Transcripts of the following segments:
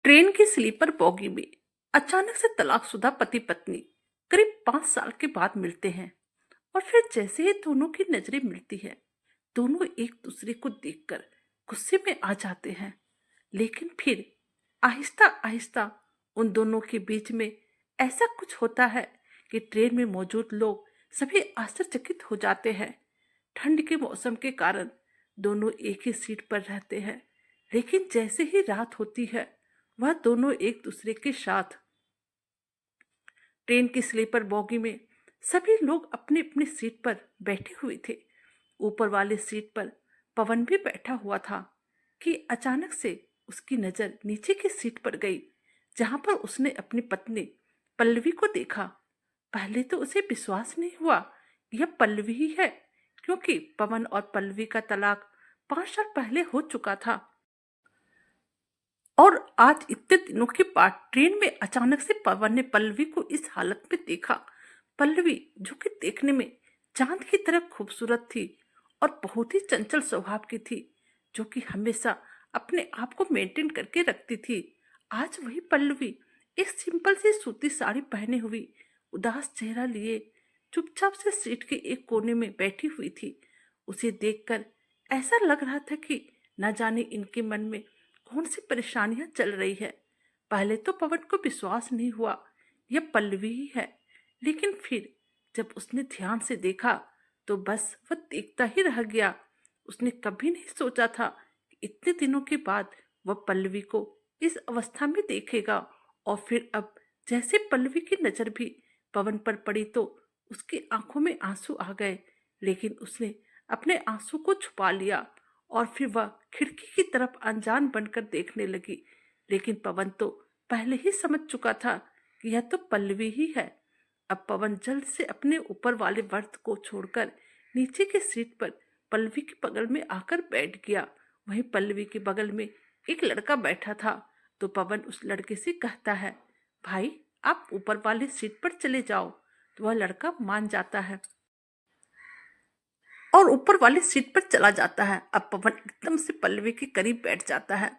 Train की sleeper bogie में अचानक से तलाकशुदा पति पत्नी करीब 5 साल के बाद मिलते हैं। और फिर जैसे ही दोनों की नजरें मिलती है, दोनों एक दूसरे को देखकर गुस्से में आ जाते हैं। लेकिन फिर आहिस्ता आहिस्ता उन दोनों के बीच में ऐसा कुछ होता है कि ट्रेन में मौजूद लोग सभी आश्चर्यचकित हो जाते हैं। ठंड के मौसम के कारण दोनों एक ही सीट पर रहते हैं, लेकिन जैसे ही रात होती है, वह दोनों एक दूसरे के साथ ट्रेन की स्लीपर बोगी में सभी लोग अपनी अपनी सीट पर बैठे हुए थे। ऊपर वाली सीट पर पवन भी बैठा हुआ था कि अचानक से उसकी नजर नीचे की सीट पर गई, जहां पर उसने अपनी पत्नी पल्लवी को देखा। पहले तो उसे विश्वास नहीं हुआ यह पल्लवी ही है, क्योंकि पवन और पल्लवी का तलाक 5 साल पहले हो चुका था। और आज इतने दिनों के बाद ट्रेन में अचानक से पवन ने पल्लवी को इस हालत में देखा। पल्लवी जो कि देखने में चांद की तरह खूबसूरत थी और बहुत ही चंचल स्वभाव की थी, जो कि हमेशा अपने आप को मेंटेन करके रखती थी। आज वही पल्लवी एक सिंपल सी सूती साड़ी पहने हुई, उदास चेहरा लिए चुपचाप से सीट के एक कोने में बैठी हुई थी। उसे देखकर ऐसा लग रहा था कि न जाने इनके मन में कौन सी परेशानियां चल रही है। पहले तो पवन को विश्वास नहीं हुआ यह पल्लवी ही है, लेकिन फिर जब उसने ध्यान से देखा तो बस वह देखता ही रह गया। उसने कभी नहीं सोचा था कि इतने दिनों के बाद वह पल्लवी को इस अवस्था में देखेगा। और फिर अब जैसे पल्लवी की नजर भी पवन पर पड़ी तो उसकी आंखों में आंसू आ गए, लेकिन उसने अपने आंसू को छुपा लिया और फिर वह खिड़की की तरफ अनजान बनकर देखने लगी। लेकिन पवन तो पहले ही समझ चुका था कि यह तो पल्लवी ही है। अब पवन जल्द से अपने ऊपर वाले बर्थ को छोड़कर नीचे की सीट पर पल्लवी के बगल में आकर बैठ गया। वहीं पल्लवी के बगल में एक लड़का बैठा था, तो पवन उस लड़के से कहता है, भाई आप ऊपर वाली सीट पर चले जाओ। तो वह लड़का मान जाता है और ऊपर वाली सीट पर चला जाता है। अब पवन एकदम से पल्लवी के करीब बैठ जाता है।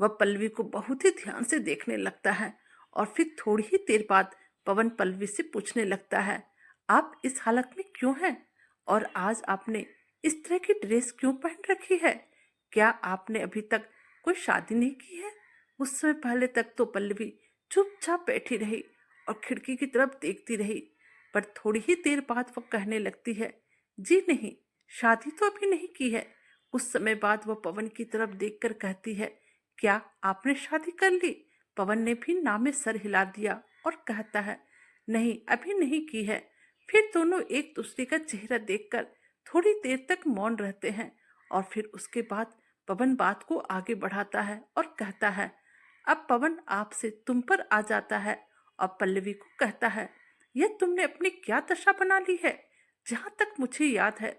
वह पल्लवी को बहुत ही ध्यान से देखने लगता है और फिर थोड़ी ही देर बाद पवन पल्लवी से पूछने लगता है, आप इस हालत में क्यों हैं? और आज आपने इस तरह की ड्रेस क्यों पहन रखी है? क्या आपने अभी तक कोई शादी नहीं की है? उस समय पहले तक तो पल्लवी चुपचाप बैठी रही और खिड़की की तरफ देखती रही, पर थोड़ी ही देर बाद वह कहने लगती है, जी नहीं, शादी तो अभी नहीं की है। कुछ समय बाद वह पवन की तरफ देखकर कहती है, क्या आपने शादी कर ली? पवन ने भी ना में सर हिला दिया और कहता है, नहीं अभी नहीं की है। फिर दोनों एक दूसरे का चेहरा देखकर थोड़ी देर तक मौन रहते हैं और फिर उसके बाद पवन बात को आगे बढ़ाता है और कहता है, अब पवन आपसे तुम पर आ जाता है और पल्लवी को कहता है, यह तुमने अपनी क्या दशा बना ली है? जहां तक मुझे याद है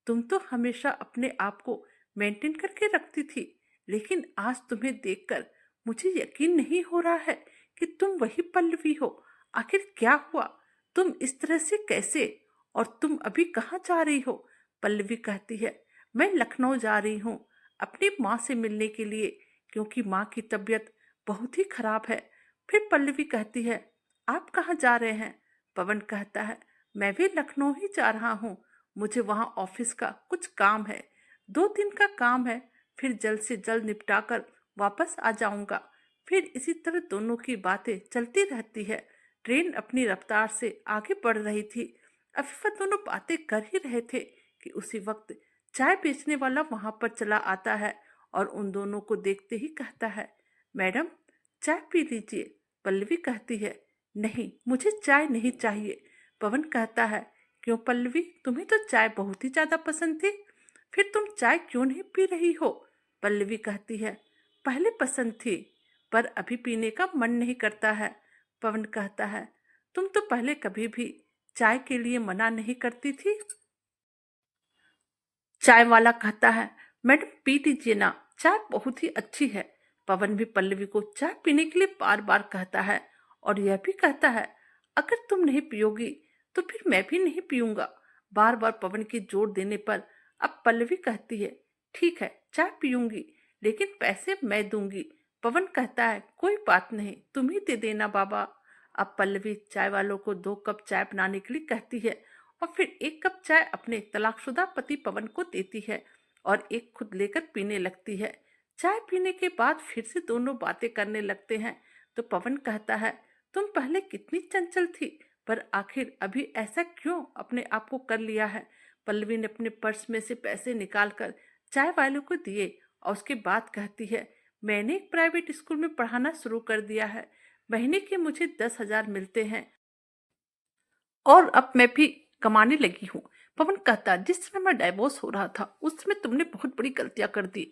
तुम तो हमेशा अपने आप को मेंटेन करके रखती थी, लेकिन आज तुम्हें देखकर मुझे यकीन नहीं हो रहा है कि तुम वही पल्लवी हो। आखिर क्या हुआ? तुम इस तरह से कैसे? और तुम अभी कहाँ जा रही हो? पल्लवी कहती है, मैं लखनऊ जा रही हूँ अपनी माँ से मिलने के लिए, क्योंकि माँ की तबीयत बहुत ही खराब है। फिर पल्लवी कहती है, आप कहाँ जा रहे हैं? पवन कहता है, मैं भी लखनऊ ही जा रहा हूँ। मुझे वहाँ ऑफिस का कुछ काम है, 2 दिन का काम है, फिर जल्द से जल्द निपटा कर वापस आ जाऊंगा। फिर इसी तरह दोनों की बातें चलती रहती है। ट्रेन अपनी रफ्तार से आगे बढ़ रही थी। अभी वह दोनों बातें कर ही रहे थे कि उसी वक्त चाय बेचने वाला वहां पर चला आता है और उन दोनों को देखते ही कहता है, मैडम चाय पी लीजिए। पल्लवी कहती है, नहीं मुझे चाय नहीं चाहिए। पवन कहता है, क्यों पल्लवी, तुम्हें तो चाय बहुत ही ज्यादा पसंद थी, फिर तुम चाय क्यों नहीं पी रही हो? पल्लवी कहती है, पहले पसंद थी पर अभी पीने का मन नहीं करता है। पवन कहता है, तुम तो पहले कभी भी चाय के लिए मना नहीं करती थी। चाय वाला कहता है, मैडम पी लीजिए ना, चाय बहुत ही अच्छी है। पवन भी पल्लवी को चाय पीने के लिए बार बार कहता है और यह भी कहता है, अगर तुम नहीं पियोगी तो फिर मैं भी नहीं पीऊंगा। बार बार पवन के जोर देने पर अब पल्लवी कहती है, ठीक है चाय पीऊंगी, लेकिन पैसे मैं दूंगी। पवन कहता है, कोई बात नहीं, तुम ही दे देना बाबा। अब पल्लवी चाय वालों को 2 कप चाय बनाने के लिए कहती है और फिर 1 कप चाय अपने तलाकशुदा पति पवन को देती है और एक खुद लेकर पीने लगती है। चाय पीने के बाद फिर से दोनों बातें करने लगते हैं। तो पवन कहता है, तुम पहले कितनी चंचल थी, पर आखिर अभी ऐसा क्यों अपने आप को कर लिया है। पल्लवी ने अपने पर्स में से पैसे निकालकर चाय वालों को दिए और उसके बाद कहती है, मैंने एक प्राइवेट स्कूल में पढ़ाना शुरू कर दिया है। महीने के मुझे 10,000 मिलते हैं और अब मैं भी कमाने लगी हूँ। पवन कहता, जिस समय मैं डाइवोर्स हो रहा था उस समय तुमने बहुत बड़ी गलतियां कर दी,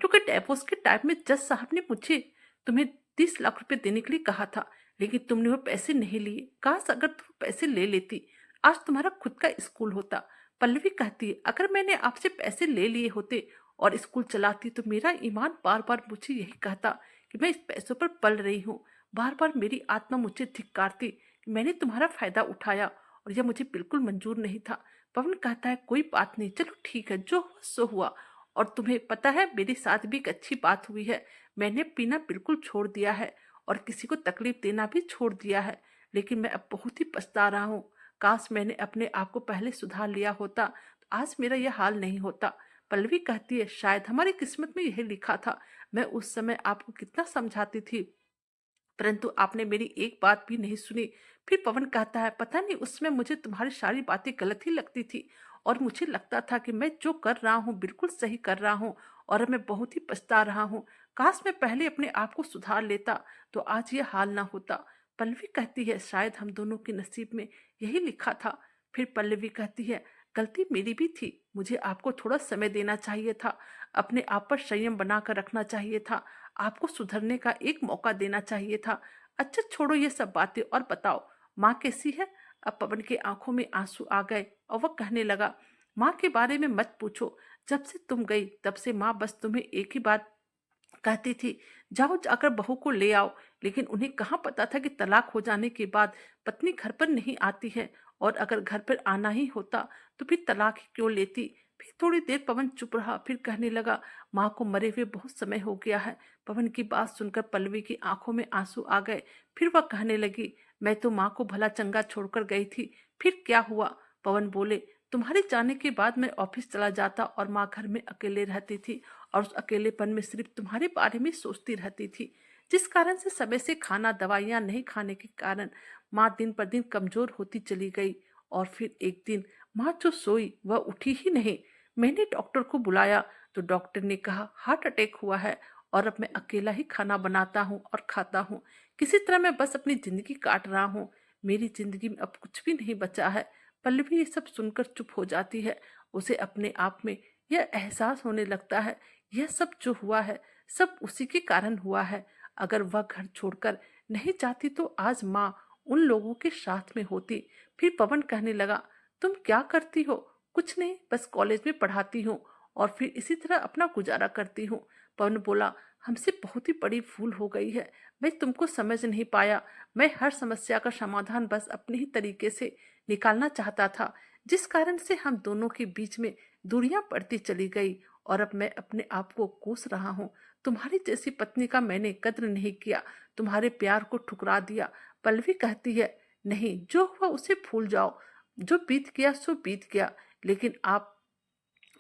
क्योंकि डाइवोर्स के टाइम में जज साहब ने मुझे तुम्हें 30 लाख रुपए देने के लिए कहा था, लेकिन तुमने वो पैसे नहीं लिए। काश अगर तुम पैसे ले लेती, आज तुम्हारा खुद का स्कूल होता। पल्लवी कहती है, अगर मैंने आपसे पैसे ले लिए होते और स्कूल चलाती तो मेरा ईमान बार बार मुझे यही कहता कि मैं इस पैसों पर पल रही हूँ। बार बार मेरी आत्मा मुझे धिक्कारती कि मैंने तुम्हारा फायदा उठाया और यह मुझे बिल्कुल मंजूर नहीं था। पवन कहता है, कोई बात नहीं, चलो ठीक है, जो हुआ सो हुआ। और तुम्हें पता है मेरे साथ भी एक अच्छी बात हुई है। मैंने पीना बिल्कुल छोड़ दिया है और किसी को तकलीफ देना भी छोड़ दिया है, लेकिन मैं अब बहुत ही पछता रहा हूँ। काश मैंने अपने आप को पहले सुधार लिया होता तो आज मेरा यह हाल नहीं होता। पल्लवी कहती है, शायद हमारी किस्मत में यही लिखा था। मैं उस समय आपको कितना समझाती थी, परंतु आपने मेरी एक बात भी नहीं सुनी। फिर पवन कहता है, पता नहीं उसमें मुझे तुम्हारी सारी बातें गलत ही लगती थी और मुझे लगता था कि मैं जो कर रहा हूँ बिल्कुल सही कर रहा हूँ और अब मैं बहुत ही पछता रहा हूँ। काश मैं पहले अपने आप को सुधार लेता तो आज ये हाल ना होता। पल्लवी कहती है, शायद हम दोनों के नसीब में यही लिखा था। फिर पल्लवी कहती है, गलती मेरी भी थी, मुझे आपको थोड़ा समय देना चाहिए था, अपने आप पर संयम बनाकर रखना चाहिए था, आपको सुधरने का एक मौका देना चाहिए था। अच्छा छोड़ो ये सब बातें और बताओ, माँ कैसी है। अब पवन के आंखों में आंसू आ गए और वह कहने लगा, माँ के बारे में मत पूछो। जब से तुम गई तब से माँ बस तुम्हें एक ही बात कहती थी, जाओ जाकर बहू को ले आओ। लेकिन उन्हें कहाँ पता था कि तलाक हो जाने के बाद पत्नी घर पर नहीं आती है, और अगर घर पर आना ही होता तो फिर तलाक ही क्यों लेती। फिर थोड़ी देर पवन चुप रहा, फिर कहने लगा, माँ को मरे हुए बहुत समय हो गया है। पवन की बात सुनकर पल्लवी की आंखों में आंसू आ गए। फिर वह कहने लगी, मैं तो माँ को भला चंगा छोड़कर गई थी, फिर क्या हुआ। पवन बोले, तुम्हारे जाने के बाद मैं ऑफिस चला जाता और माँ घर में अकेले रहती थी और उस अकेलेपन में सिर्फ तुम्हारे बारे में सोचती रहती थी, जिस कारण से समय से खाना दवाइयाँ नहीं खाने के कारण माँ दिन पर दिन कमजोर होती चली गई। और फिर एक दिन माँ जो सोई वह उठी ही नहीं। मैंने डॉक्टर को बुलाया तो डॉक्टर ने कहा हार्ट अटैक हुआ है और अब मैं अकेला ही खाना बनाता हूँ और खाता हूँ। किसी तरह मैं बस अपनी जिंदगी काट रहा हूँ। मेरी जिंदगी में अब कुछ भी नहीं बचा है। पल्लवी ये सब सुनकर चुप हो जाती है। उसे अपने आप में यह एहसास होने लगता है, यह सब जो हुआ है सब उसी के कारण हुआ है। अगर वह घर छोड़कर नहीं जाती तो आज माँ उन लोगों के साथ में होती। फिर पवन कहने लगा, तुम क्या करती हो। कुछ नहीं, बस कॉलेज में पढ़ाती हूँ और फिर इसी तरह अपना गुजारा करती हूँ। पवन बोला, हमसे बहुत ही बड़ी भूल हो गई है, मैं तुमको समझ नहीं पाया। मैं हर समस्या का समाधान बस अपने ही तरीके से निकालना चाहता था, जिस कारण से हम दोनों के बीच में दूरियां पड़ती चली गई और अब मैं अपने आप को कोस रहा हूँ। तुम्हारी जैसी पत्नी का मैंने कद्र नहीं किया, तुम्हारे प्यार को ठुकरा दिया। पल्लवी कहती है, नहीं, जो हुआ उसे भूल जाओ, जो बीत गया सो बीत गया। लेकिन आप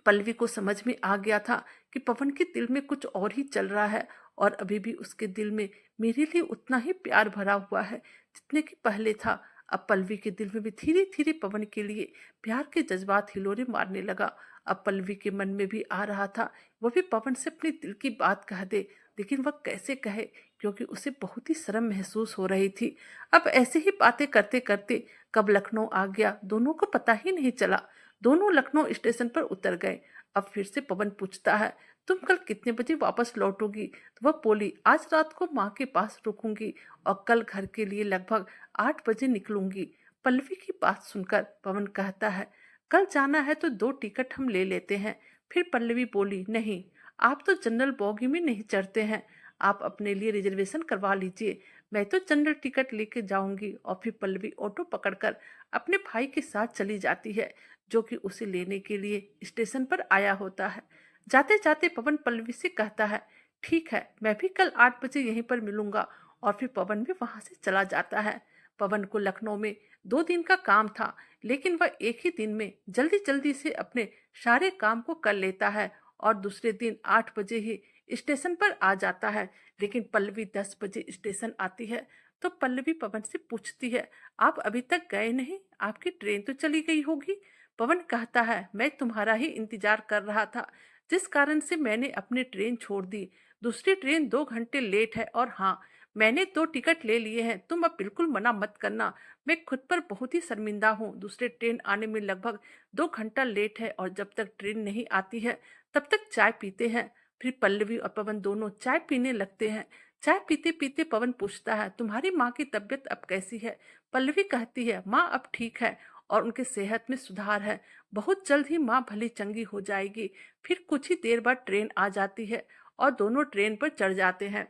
पल्लवी को समझ में आ गया था कि पवन के दिल में कुछ और ही चल रहा है और अभी भी उसके दिल में मेरे लिए उतना ही प्यार भरा हुआ है जितने कि पहले था। अब पल्लवी के दिल में भी धीरे धीरे पवन के लिए प्यार के जज्बात हिलोरे मारने लगा। अब पल्लवी के मन में भी आ रहा था वह भी पवन से अपने दिल की बात कह दे, लेकिन वह कैसे कहे, क्योंकि उसे बहुत ही शर्म महसूस हो रही थी। अब ऐसे ही बातें करते करते कब लखनऊ आ गया दोनों को पता ही नहीं चला। दोनों लखनऊ स्टेशन पर उतर गए। अब फिर से पवन पूछता है, तुम कल कितने बजे वापस लौटोगी। तो वह बोली, आज रात को माँ के पास रुकूंगी और कल घर के लिए लगभग 8 बजे निकलूंगी। पल्लवी की बात सुनकर पवन कहता है, कल जाना है तो 2 टिकट हम ले लेते हैं। फिर पल्लवी बोली, नहीं, आप तो जनरल बोगी में नहीं चढ़ते हैं, आप अपने लिए रिजर्वेशन करवा लीजिए, मैं तो जनरल टिकट लेके जाऊंगी। और फिर पल्लवी ऑटो पकड़कर अपने भाई के साथ चली जाती है, जो कि उसे लेने के लिए स्टेशन पर आया होता है। जाते जाते पवन पल्लवी से कहता है, ठीक है, मैं भी कल 8 बजे यहीं पर मिलूंगा। और फिर पवन भी वहां से चला जाता है। पवन को लखनऊ में 2 दिन का काम था, लेकिन वह एक ही दिन में जल्दी जल्दी से अपने सारे काम को कर लेता है और दूसरे दिन 8 बजे ही स्टेशन पर आ जाता है। लेकिन पल्लवी 10 बजे स्टेशन आती है। तो पल्लवी पवन से पूछती है, आप अभी तक गए नहीं? आपकी ट्रेन तो चली गई होगी। पवन कहता है, मैं तुम्हारा ही इंतजार कर रहा था, जिस कारण से मैंने अपनी ट्रेन छोड़ दी। दूसरी ट्रेन 2 घंटे लेट है और हाँ, मैंने 2 टिकट ले लिए हैं। तुम अब बिल्कुल मना मत करना। मैं खुद पर बहुत ही शर्मिंदा हूँ। दूसरे ट्रेन आने में लगभग 2 घंटा लेट है और जब तक ट्रेन नहीं आती है तब तक चाय पीते हैं। फिर पल्लवी और पवन दोनों चाय पीने लगते हैं। चाय पीते पीते पवन पूछता है, तुम्हारी माँ की तबीयत अब कैसी है? पल्लवी कहती है, माँ अब ठीक है और उनके सेहत में सुधार है। बहुत जल्द ही माँ भली चंगी हो जाएगी। फिर कुछ ही देर बाद ट्रेन आ जाती है और दोनों ट्रेन पर चढ़ जाते हैं।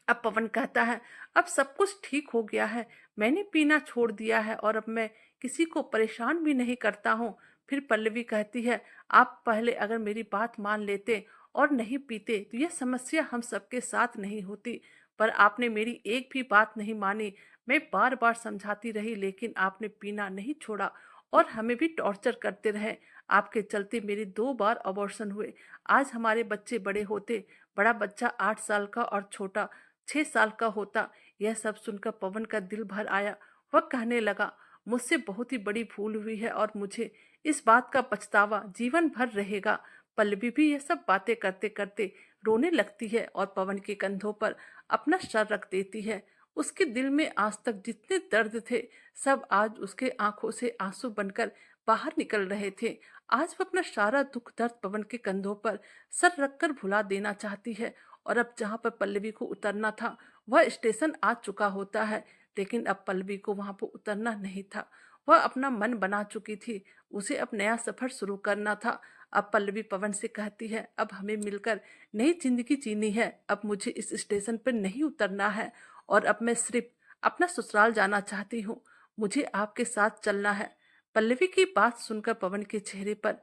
अब पवन कहता है, अब सब कुछ ठीक हो गया है। मैंने पीना छोड़ दिया है और अब मैं किसी को परेशान भी नहीं करता हूँ। फिर पल्लवी कहती है, आप पहले अगर मेरी बात मान लेते और नहीं पीते तो यह समस्या हम सबके साथ नहीं होती। पर आपने मेरी एक भी बात नहीं मानी। मैं बार बार समझाती रही, लेकिन आपने पीना नहीं छोड़ा और हमें भी टॉर्चर करते रहे। आपके चलते मेरे 2 बार अबॉर्शन हुए। आज हमारे बच्चे बड़े होते, बड़ा बच्चा 8 साल का और छोटा 6 साल का होता। यह सब सुनकर पवन का दिल भर आया। वह कहने लगा, मुझसे बहुत ही बड़ी भूल हुई है और मुझे इस बात का पछतावा जीवन भर रहेगा। पल्लवी भी यह सब बातें करते करते रोने लगती है और पवन के कंधों पर अपना सर रख देती है। उसके दिल में आज तक जितने दर्द थे, सब आज उसके आंखों से आंसू बनकर बाहर निकल रहे थे। आज वह अपना सारा दुख दर्द पवन के कंधों पर सर रखकर भुला देना चाहती है। और अब जहाँ पर पल्लवी को उतरना था, वह स्टेशन आ चुका होता है। लेकिन अब पल्लवी को वहां पर उतरना नहीं था। वह अपना मन बना चुकी थी। उसे अब नया सफर शुरू करना था। अब पल्लवी पवन से कहती है, अब हमें मिलकर नई जिंदगी जीनी है। अब मुझे इस स्टेशन पर नहीं उतरना है और अब मैं सिर्फ अपना ससुराल जाना चाहती हूँ। मुझे आपके साथ चलना है। पल्लवी की बात सुनकर पवन के चेहरे पर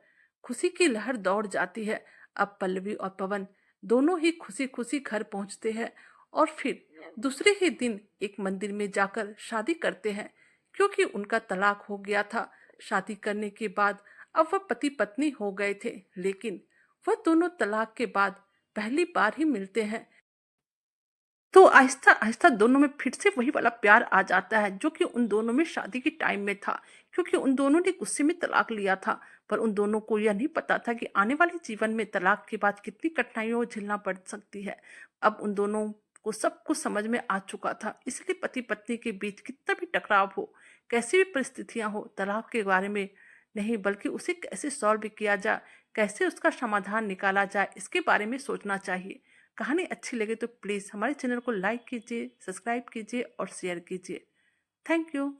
खुशी की लहर दौड़ जाती है। अब पल्लवी और पवन दोनों ही खुशी खुशी घर पहुंचते हैं और फिर दूसरे ही दिन एक मंदिर में जाकर शादी करते हैं, क्योंकि उनका तलाक हो गया था। शादी करने के बाद अब वह पति पत्नी हो गए थे, लेकिन वह दोनों तलाक के बाद पहली बार ही मिलते हैं। तो आहिस्ता आहिस्ता दोनों में फिर से वही वाला प्यार आ जाता है, जो कि उन दोनों में शादी के टाइम में था। क्योंकि उन दोनों ने गुस्से में तलाक लिया था, पर उन दोनों को यह नहीं पता था कि आने वाले जीवन में तलाक के बाद कितनी कठिनाइयों को झेलना पड़ सकती है। अब उन दोनों को सब कुछ समझ में आ चुका था, इसलिए पति पत्नी के बीच कितना भी टकराव हो, कैसी भी परिस्थितियां हो, तलाक के बारे में नहीं बल्कि उसे कैसे सॉल्व किया जाए, कैसे उसका समाधान निकाला जाए, इसके बारे में सोचना चाहिए। कहानी अच्छी लगे तो प्लीज़ हमारे चैनल को लाइक कीजिए, सब्सक्राइब कीजिए और शेयर कीजिए। Thank you.